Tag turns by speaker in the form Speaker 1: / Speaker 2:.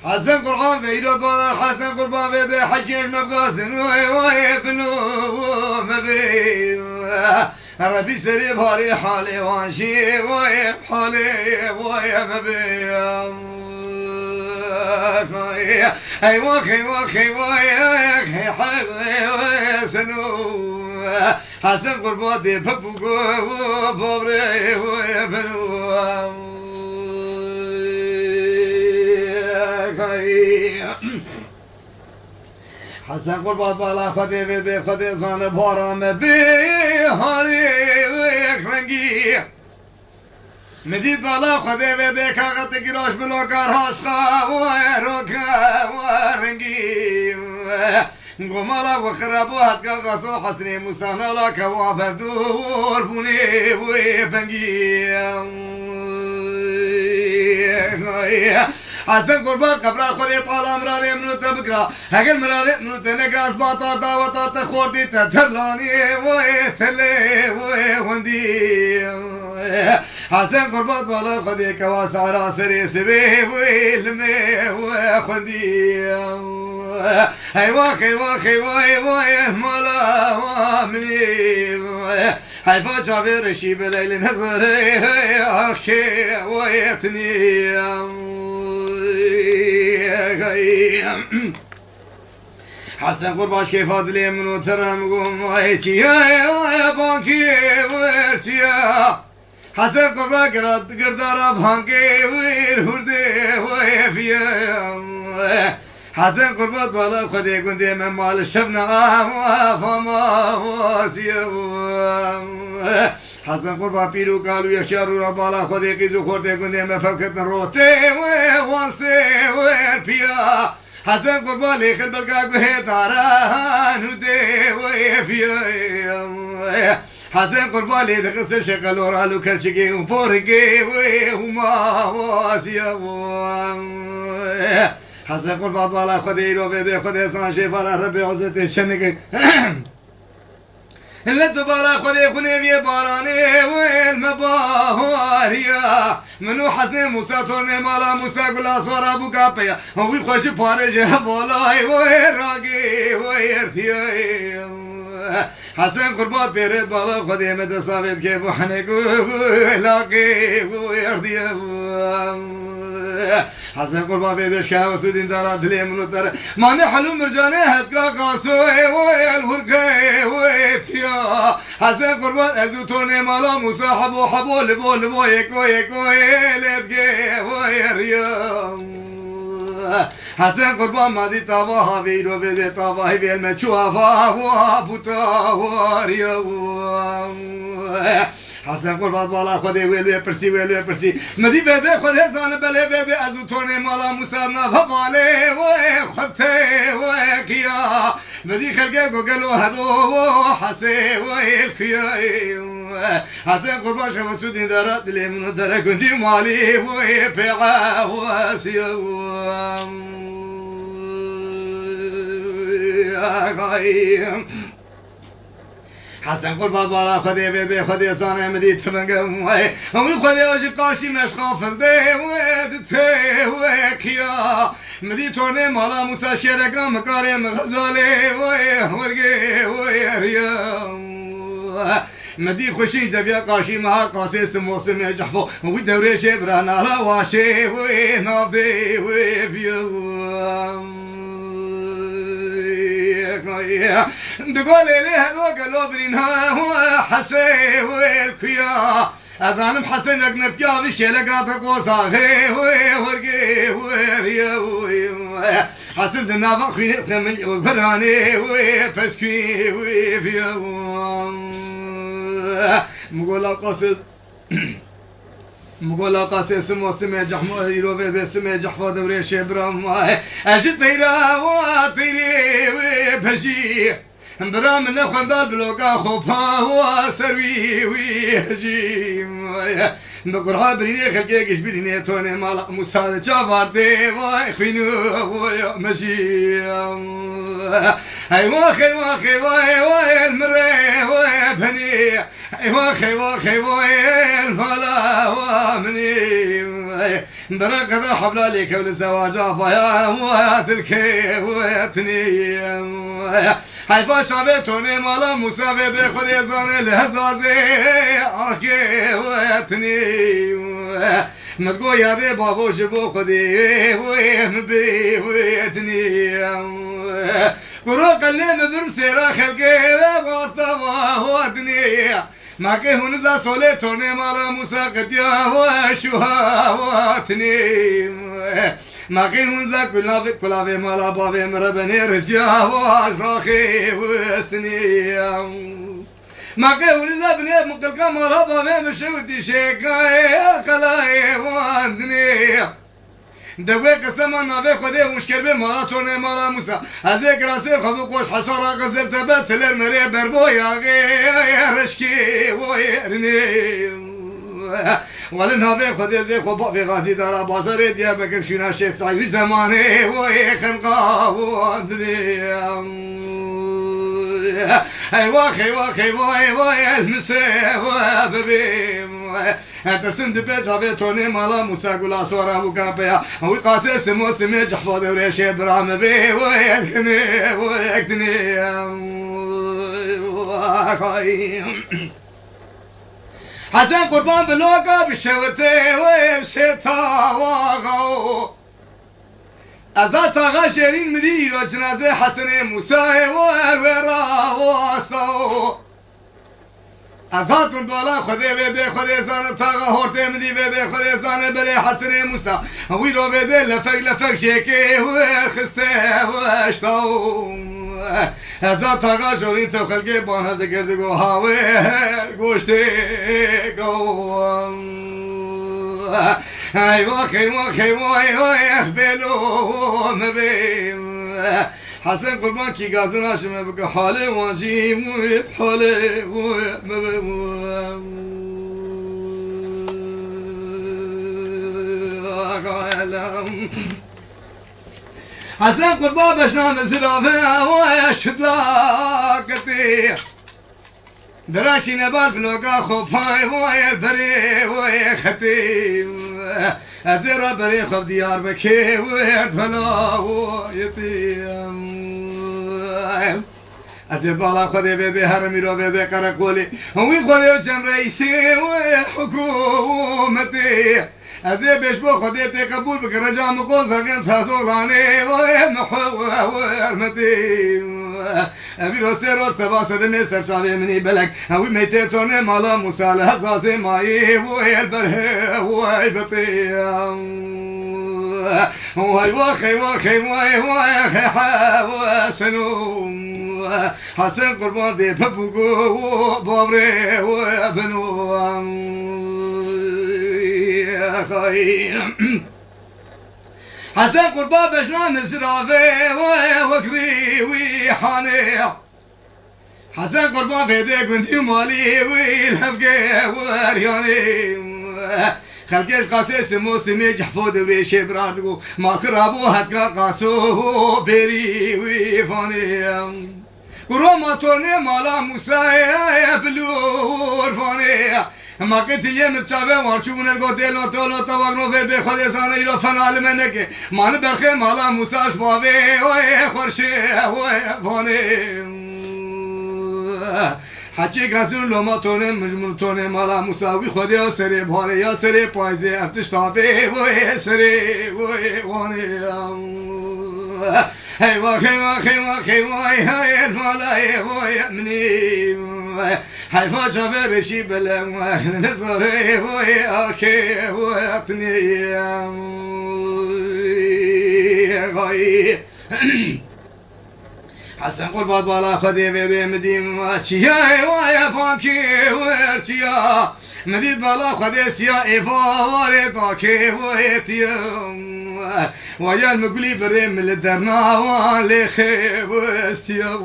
Speaker 1: حسن قرآن في يدو طالع حسن قربان في ذي حجيج مبقاسن وي بنو مبي ربي سري بهاري حالي وانشي وي حالي وي مبي اي وخي وخي وي حي سنو حسن قربان دي بابو بابري وي بنو حسن قربان بالا خدي بي خدي زان بارام بي هاري ويكرنگي مديد بالا خدي بي كاغت گراش بلوكار هاشقا وروكا ورنگي قمالا وخرابو هتكا غصو حسني موسانا لا كواب دور بني ويفنگي حسن قربان قبر خودی طالع مرادی منو تبکرا هگل مرادی منو تنگراس باتا دعوتا تخوردی تدلانی وی تلی وی هندی حسن قربان بالا خودی کواس عرا سری سبی وی لمی وی خندی ای واخی واخی وی وی مالا وامنی حیفا چاوی رشی بلیل نظری آخی وی اتنی حسن قرباش كيف هذا منو ترى مقوم ويتشي يا بانكي ويرتيا حسن قربا قردارا بانكي وير هردي ويفيا حسن قربات بالا خدي قندي من مال الشبنا فما واسيا حسن قربا بيرو قالوا يشاروا بالا خدي قيزو خردي قندي من فوكتنا روتي وانسي ويربيا حسن قربا ليخل بلقاك بهداران ودي ويفيا حسن قربا لي دقس شغل ورالو كرشقي وفورقي وما واسيا حسن قربا بالا خدي رو بيدي خدي سان شفارا ربي عزتي شنك اللي تبالا خدي خنيمي باراني والمباهاريا منو حسن موسى تورني مالا موسى قلا صورا بوكابيا هوي خوش بارجه بالاي ويراقي ويرتيا حسن قربات بيرد بالا خدي مدى صابت كيف وحنكو لاقي ويرتيا حسن قربان بيدي شاه وسودين دارات لي منو ترى ماني حلو مرجاني هتكا قاسوي والورقي ويتيا حسن قربان ازو توني مالا موسى حبو لبو يكو لتقي ويريا حسن قربان مادي طابا بيرو بيدي طابا هي بالمشوا فا بوتا وريا حسن قربان بالا خدي ويلو برسي مدي بيبي خدي زان بلي بيبي ازو توني مالا موسى ما فقالي وخدتي وكيا مدي خلقه قالوا هذو حسي ويلكيا حسن قربان شو سودين دارات لي من دار كنتي مالي ويبيع واسيا حسن قربان بالا خدي بيبي خدي صانع مدي تمنقم هم خدي وجه قاشي مشخاف الدي ودتي وكيا مدي تورني مالا موسى شيرقا مكاري مغزالي ورقي ويريا مدي خوشيش دبيا قاشي مها قاسي سموسم جحفو ودوري شبران على واشي ونافدي وفيو دقول لي هذوك لوبرينها هو حسي والكيا أذانم حسن رقنت يا بشيلة قوسا هي ورقي وريا حسن دنا بخوين خمل وبراني وبسكي وفيا مقولا قصد مقولا قاسي سمو سمي جحمو يروفي بسمي جحفو دوري شبرام أجد طيرا وطيري وبهجي برام نخندال بلوكا خوفا وسروي ويهجي بقرها بريني خلقي قش بريني توني مالا موسى جابار دي ويخفينو ويمشي هاي واخي المري ويبهني هاي واخي المالا وامني برا كذا حبل عليك والزواج فيا ويات الكيوتني حيفا شابتوني مالا مسافد خذ يزاني لهزازي كيوتني متقو يادي بابو شبو خذي ويمبي ويتني كرو قلم برمسيرا خلقي وغطوا ودني ماكي هنزا سولي تورني مالا مساقتيا وشوها واتني ماكي هنزا كلافي مالا بابي مربني رجيا واشراخي وسني ماكي هنزا بني مقلقا مالا بابي مشودي شيكاي خلاي واندني دوی قسم نابه خودی مشکل به مالا تورنه مالا موسا از یک راسه خوب کوش حشارا قزل تبت لر مری بربوی آگه رشکی ویرنی ولی نابه خودی دی خوب بابی غازی دارا بازار دیا بکر شونا شیخ سایوی زمانه وی خنقا واندنی وای المسه و ببیم ترسم دبي جابي توني مالا موسى قولا صورا وكابيا وقاسي سمو سمي جحفظ وريشي برام بي ويكني ويكني حسن قربان بلوكا بشوتي ويبسيتا واغو ازات آغا شيرين مدير وجنازي حسن موسى والورا واسو ازاتون دولا خدي بده خدي زان تاغا هورتي مدي بده خدي زان بلي حسن موسى ويرو بده لفق شيكي وخسته واشتو ازات آغا جورين تو خلقي بان هذا گردگو هاوي گوشتي گو اي واخي بلو مبين حسن قربان کی گازن هاشم بگه حاله واجی موی حاله حسن قربان بشنام زرافه و شدلاکتی دراشی نبال بلوگا خوبای وای بری وای ختیم ازرا بری خوب دیار بکی ورد فلا وایتیم ازر بالا خودی بی هرمی رو بی قرقولی وی خودی و جم رئیسی وی حکومتی ازر بیش بو خودی تی قبول بکر رجام قول زغیم تازولانی وی محورمتی ابي روسي روس سباسة دمي سرشابي مني بلك اوي ميتي توني مالا موسى لهزازي ماي وي البره وي بطيام وي واخي حسنو حسن قربان دي ببوغو بابري وابنو حسن قربان بشنام سرافي وكري ويحاني حسن قربان بيدي قندي مالي ويلهبقي ورياني خلقيش قاسي سمو سمي جحفو دوري شبراردقو ما خرابو هدقا قاسو بيري ويفاني قرو ما تورني مالا موسى بلور فاني ما قلت لي متشابه وارشوبون القتيل وطولو طبقنو في بخد يسانا يلو فنال منك ما نبرخي مالا موسى شبابي وي خورشي وي فاني حچی گازون لوما تونه مجمون تونه مالا موساوی خودی یا سری باره یا سری پایزه افتش تابه وی سری وی وانی هی واخی هی مالای وی منی هی فاجا برشی بلم و نزاره وی آکی وی اتنی غایی حسن قربات بالا خدي بيبي مديم چيا وايا فانكي ورچيا مديد بالا خدي سيا ايفا واري باكي ويتيم ويا المقلي بريم للدرنا والي خيب واستيا